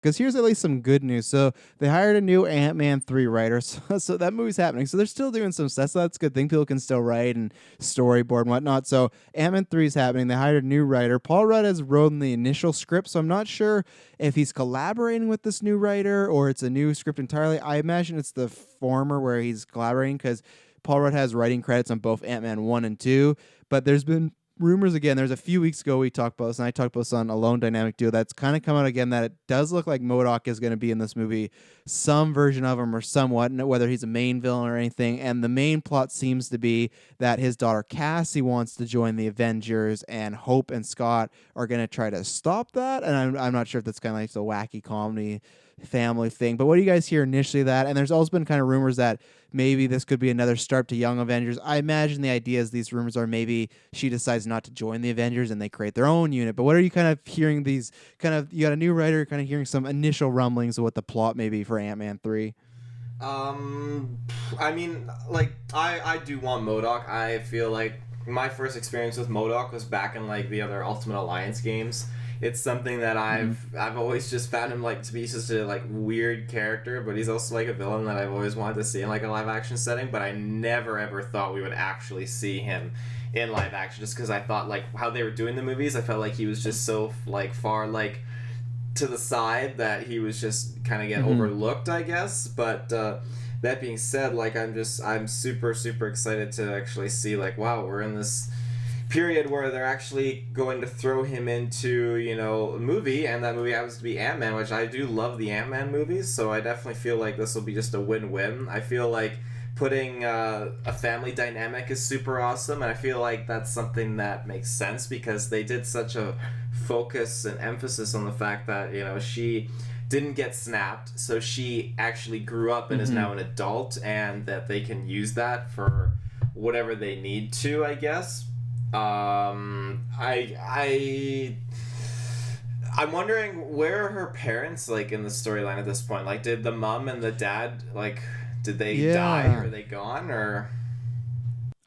Because here's at least some good news. So they hired a new Ant-Man 3 writer. So that movie's happening. So they're still doing some stuff. So that's a good thing. People can still write and storyboard and whatnot. So Ant-Man 3 is happening. They hired a new writer. Paul Rudd has written the initial script. So I'm not sure if he's collaborating with this new writer or it's a new script entirely. I imagine it's the former where he's collaborating because Paul Rudd has writing credits on both Ant-Man 1 and 2. But there's been rumors again. There's a few weeks ago we talked about this, and I talked about this on Alone Dynamic Duo. That's kind of come out again that it does look like MODOK is going to be in this movie, some version of him or somewhat, whether he's a main villain or anything. And the main plot seems to be that his daughter Cassie wants to join the Avengers, and Hope and Scott are going to try to stop that. And I'm not sure if that's kind of like the wacky comedy family thing. But what do you guys hear initially that? And there's also been kind of rumors that maybe this could be another start to Young Avengers. I imagine the idea is these rumors are maybe she decides not to join the Avengers and they create their own unit. But what are you kind of hearing these kind of, you got a new writer kind of hearing some initial rumblings of what the plot may be for Ant-Man 3? I mean, like, I do want MODOK. I feel like my first experience with MODOK was back in, like, the other Ultimate Alliance games. It's something that I've always just found him, like, to be such a, like, weird character, but he's also, like, a villain that I've always wanted to see in, like, a live action setting, but I never ever thought we would actually see him in live action, just because I thought, like, how they were doing the movies, I felt like he was just so, like, far, like, to the side that he was just kind of get overlooked, I guess. But that being said, like, I'm super super excited to actually see, like, wow, we're in this period where they're actually going to throw him into, you know, a movie, and that movie happens to be Ant-Man, which I do love the Ant-Man movies, so I definitely feel like this will be just a win-win. I feel like putting a family dynamic is super awesome, and I feel like that's something that makes sense because they did such a focus and emphasis on the fact that, you know, she didn't get snapped, so she actually grew up and is now an adult, and that they can use that for whatever they need to, I guess. I'm wondering, where are her parents, like, in the storyline at this point? Like, did the mom and the dad, like, did they die, or are they gone, or?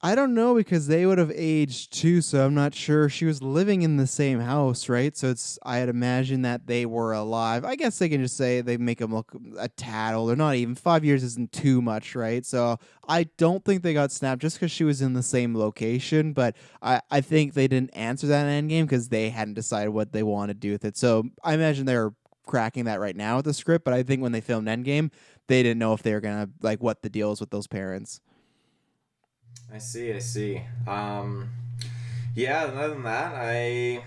I don't know because they would have aged too, so I'm not sure. She was living in the same house, right? So I'd imagine that they were alive. I guess they can just say they make them look a tad older. Not even 5 years isn't too much, right? So I don't think they got snapped just because she was in the same location. But I think they didn't answer that in Endgame because they hadn't decided what they want to do with it. So I imagine they're cracking that right now with the script. But I think when they filmed Endgame, they didn't know if they were gonna like what the deal is with those parents. I see. Yeah, other than that, I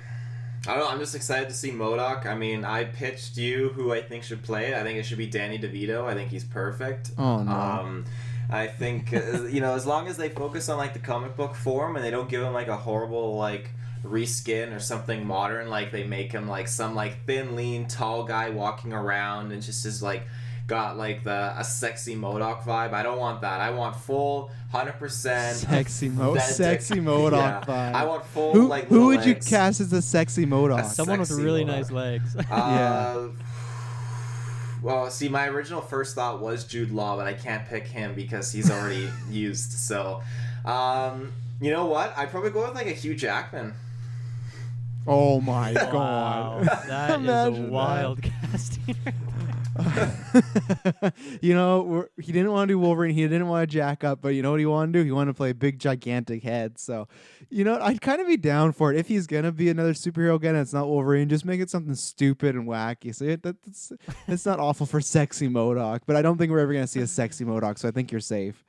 don't know, I'm just excited to see MODOK. I mean, I pitched you who I think should play it. I think it should be Danny DeVito. I think he's perfect. Oh no. I think, you know, as long as they focus on, like, the comic book form and they don't give him, like, a horrible, like, reskin or something modern, like they make him, like, some, like, thin, lean, tall guy walking around and just is, like, got, like, a sexy MODOK vibe. I don't want that. I want full 100% Sexy MODOK yeah. vibe. I want full, Who like, who little would you legs. cast as a sexy MODOK? Someone with Sexy really MODOK. nice legs. Yeah. Well, see, my original first thought was Jude Law, but I can't pick him because he's already used. So, you know what? I'd probably go with, like, a Hugh Jackman. Oh my Wow, god. that is a Imagine wild casting. You know, he didn't want to do Wolverine. He didn't want to jack up, but you know what he wanted to do? He wanted to play a big, gigantic head. So, you know, I'd kind of be down for it if he's gonna be another superhero again. And it's not Wolverine. Just make it something stupid and wacky. So it's not awful for sexy MODOK, but I don't think we're ever gonna see a sexy MODOK. So I think you're safe.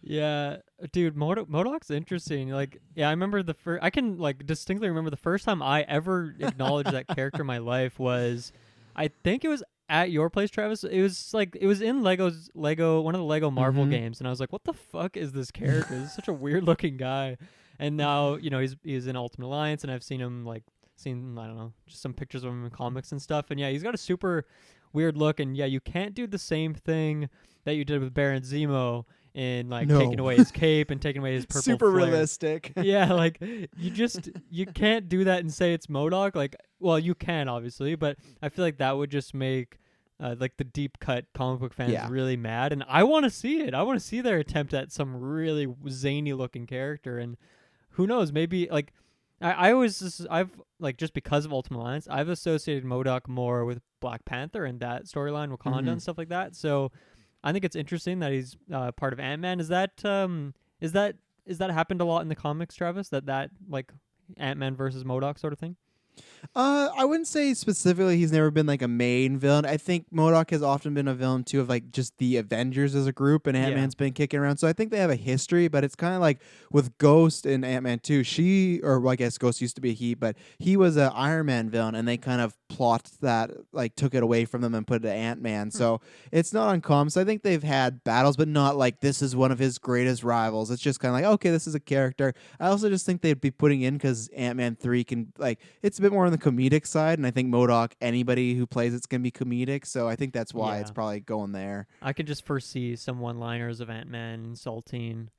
Yeah, dude, MODOK's interesting. Like, yeah, I remember I can, like, distinctly remember the first time I ever acknowledged that character in my life was, I think it was at your place, Travis. It was like, it was in one of the Lego Marvel games, and I was like, what the fuck is this character? This is such a weird looking guy. And now, you know, he's in Ultimate Alliance, and I've seen him, I don't know, just some pictures of him in comics and stuff. And yeah, he's got a super weird look, and yeah, you can't do the same thing that you did with Baron Zemo in, like, taking away his cape and taking away his purple Super flare. realistic. Yeah, like, you can't do that and say it's MODOK. Like, well, you can, obviously, but I feel like that would just make like the deep cut comic book fans really mad, and I want to see it. I want to see their attempt at some really zany looking character, and who knows, maybe, like, I always I've like just because of Ultimate Alliance, I've associated MODOK more with Black Panther and that storyline, Wakanda Hmm. and stuff like that. So I think it's interesting that he's part of Ant-Man. Is that is that happened a lot in the comics, Travis? That like Ant-Man versus MODOK sort of thing? I wouldn't say specifically he's never been like a main villain. I think MODOK has often been a villain too of like just the Avengers as a group, and Ant Yeah. Man's been kicking around. So I think they have a history, but it's kind of like with Ghost and Ant Man too. Or well, I guess Ghost used to be a he, but he was a Iron Man villain, and they kind of plotted that, like took it away from them and put it to Ant Man. Hmm. So it's not uncommon. So I think they've had battles, but not like this is one of his greatest rivals. It's just kind of like, okay, this is a character. I also just think they'd be putting in because Ant-Man 3 can like it's a bit more on the comedic side, and I think MODOK, anybody who plays it's gonna be comedic. So I think that's why it's Yeah. probably going there. I can just foresee some one-liners of Ant-Man insulting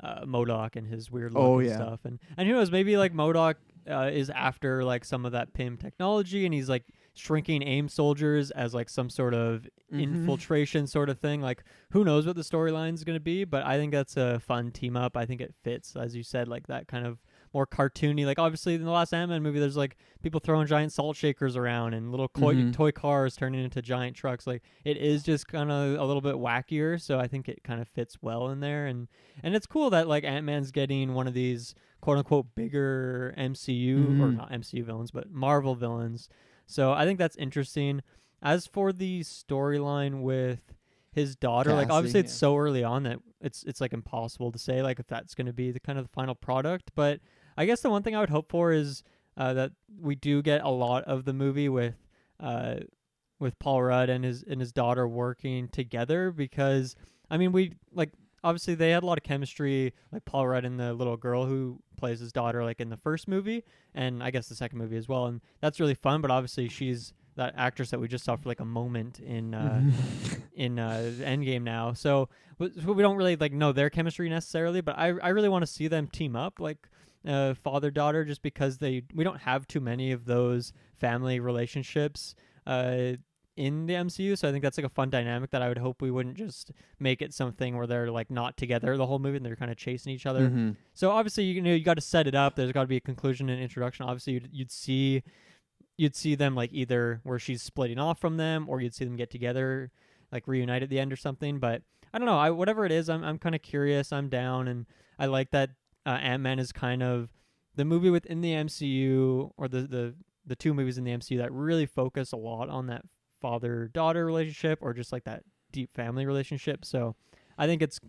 MODOK and his weird look Oh and yeah. stuff. And who knows, maybe like MODOK is after like some of that PIM technology, and he's like shrinking AIM soldiers as like some sort of Mm-hmm. infiltration sort of thing. Like who knows what the storyline is going to be, but I think that's a fun team up. I think it fits, as you said, like that kind of more cartoony. Like obviously in the last Ant-Man movie, there's like people throwing giant salt shakers around and little Mm-hmm. toy cars turning into giant trucks. Like it is just kind of a little bit wackier, so I think it kind of fits well in there. And it's cool that like Ant-Man's getting one of these quote unquote bigger MCU, or Mm-hmm. not MCU villains, but Marvel villains. So I think that's interesting. As for the storyline with his daughter, like Cassie. obviously it's Yeah. so early on that it's like impossible to say like if that's going to be the kind of the final product. But I guess the one thing I would hope for is that we do get a lot of the movie uh, with Paul Rudd and his daughter working together, because I mean we like obviously they had a lot of chemistry, like Paul Rudd and the little girl who plays his daughter, like in the first movie, and I guess the second movie as well, and that's really fun. But obviously she's that actress that we just saw for like a moment Mm-hmm. in Endgame now, so we don't really like know their chemistry necessarily. But I really want to see them team up, like father daughter, just because we don't have too many of those family relationships uh in the MCU. So I think that's like a fun dynamic that I would hope we wouldn't just make it something where they're like not together the whole movie and they're kind of chasing each other. Mm-hmm. So obviously you know you got to set it up. There's got to be a conclusion and introduction. Obviously you'd see them like either where she's splitting off from them, or you'd see them get together, like reunite at the end or something. But I don't know. Whatever it is, I'm kind of curious. I'm down, and I like that Ant-Man is kind of the movie within the MCU, or the two movies in the MCU that really focus a lot on that father daughter relationship, or just like that deep family relationship. So I think it's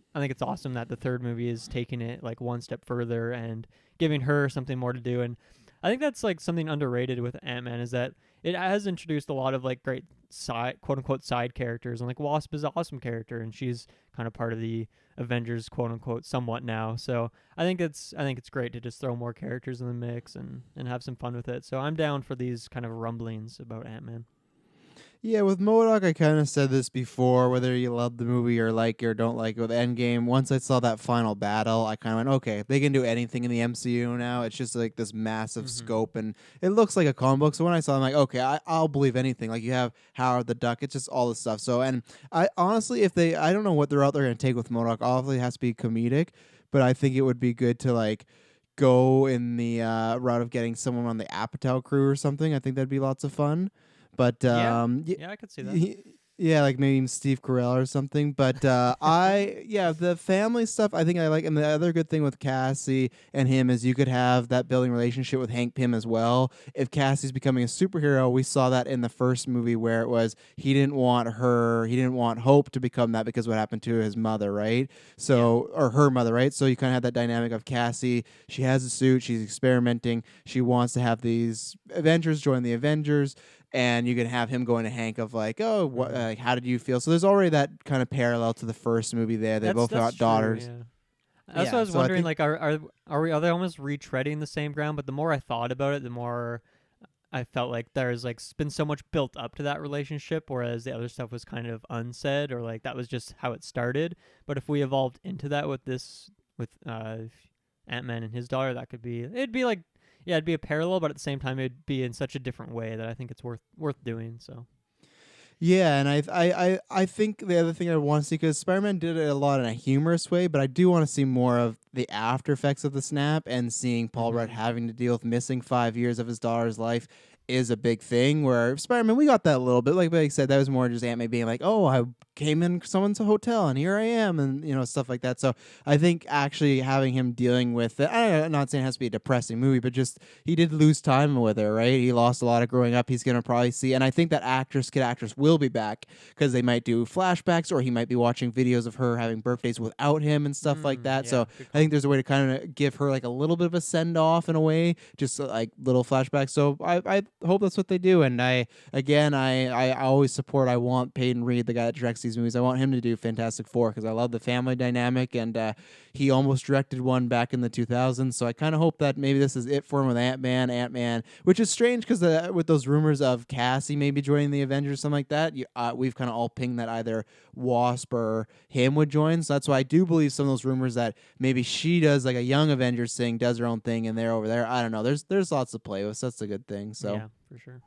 awesome that the third movie is taking it like one step further and giving her something more to do. And I think that's like something underrated with Ant-Man, is that it has introduced a lot of like great side, quote unquote, side characters, and like Wasp is an awesome character, and she's kind of part of the Avengers, quote unquote, somewhat now. So I think it's great to just throw more characters in the mix and have some fun with it. So I'm down for these kind of rumblings about Ant-Man. Yeah, with MODOK, I kind of said this before, whether you love the movie or like it or don't like it. With Endgame, once I saw that final battle, I kind of went, okay, they can do anything in the MCU now. It's just like this massive Mm-hmm. scope, and it looks like a comic book. So when I saw it, I'm like, okay, I'll believe anything. Like you have Howard the Duck, it's just all this stuff. So, and I honestly, I don't know what the route they're going to take with MODOK. Obviously, it has to be comedic, but I think it would be good to like go in the route of getting someone on the Apatow crew or something. I think that'd be lots of fun. But Yeah, yeah, I could see that. yeah, like maybe even Steve Carell or something. But yeah, the family stuff I think I like. And the other good thing with Cassie and him is you could have that building relationship with Hank Pym as well. If Cassie's becoming a superhero, we saw that in the first movie where it was he didn't want Hope to become that because what happened to his mother, right? Yeah. So, or her mother, right? So you kind of have that dynamic of Cassie. She has a suit, she's experimenting, she wants to have these Avengers join the Avengers, and you can have him going to Hank of like, oh, what, Mm-hmm. how did you feel? So there's already that kind of parallel to the first movie there. They both That's got true. daughters. Yeah. That's what I Yeah, was so I wondering. think Like, are they almost retreading the same ground? But the more I thought about it, the more I felt like there's like been so much built up to that relationship, whereas the other stuff was kind of unsaid, or like that was just how it started. But if we evolved into that with this, with Ant-Man and his daughter, that could be it'd be like it'd be a parallel, but at the same time it'd be in such a different way that I think it's worth doing. So Yeah, and I think the other thing I want to see, because Spider-Man did it a lot in a humorous way, but I do want to see more of the after effects of the snap, and seeing Paul Rudd Mm-hmm. having to deal with missing 5 years of his daughter's life is a big thing. Where Spider-Man, we got that a little bit, like I said, that was more just Aunt May being like, "Oh, I came in someone's hotel and here I am," and stuff like that. So I think actually having him dealing with it, I'm not saying it has to be a depressing movie, but just he did lose time with her, right? He lost a lot of growing up. He's gonna probably see, and I think that kid actress will be back, because they might do flashbacks, or he might be watching videos of her having birthdays without him and stuff like that. Yeah, So good I call. think there's a way to kind of give her like a little bit of a send off in a way, just like little flashbacks. So I hope that's what they do. And I always support. I want Peyton Reed, the guy that directs these movies. I want him to do Fantastic Four, because I love the family dynamic, and he almost directed one back in the 2000s. So I kind of hope that maybe this is it for him with Ant-Man, which is strange, because with those rumors of Cassie maybe joining the Avengers, something like that, we've kind of all pinged that either Wasp or him would join. So that's why I do believe some of those rumors that maybe she does like a young Avengers thing, does her own thing, and they're over there. I don't know. There's lots to play with. So that's a good thing. So. Yeah, for sure.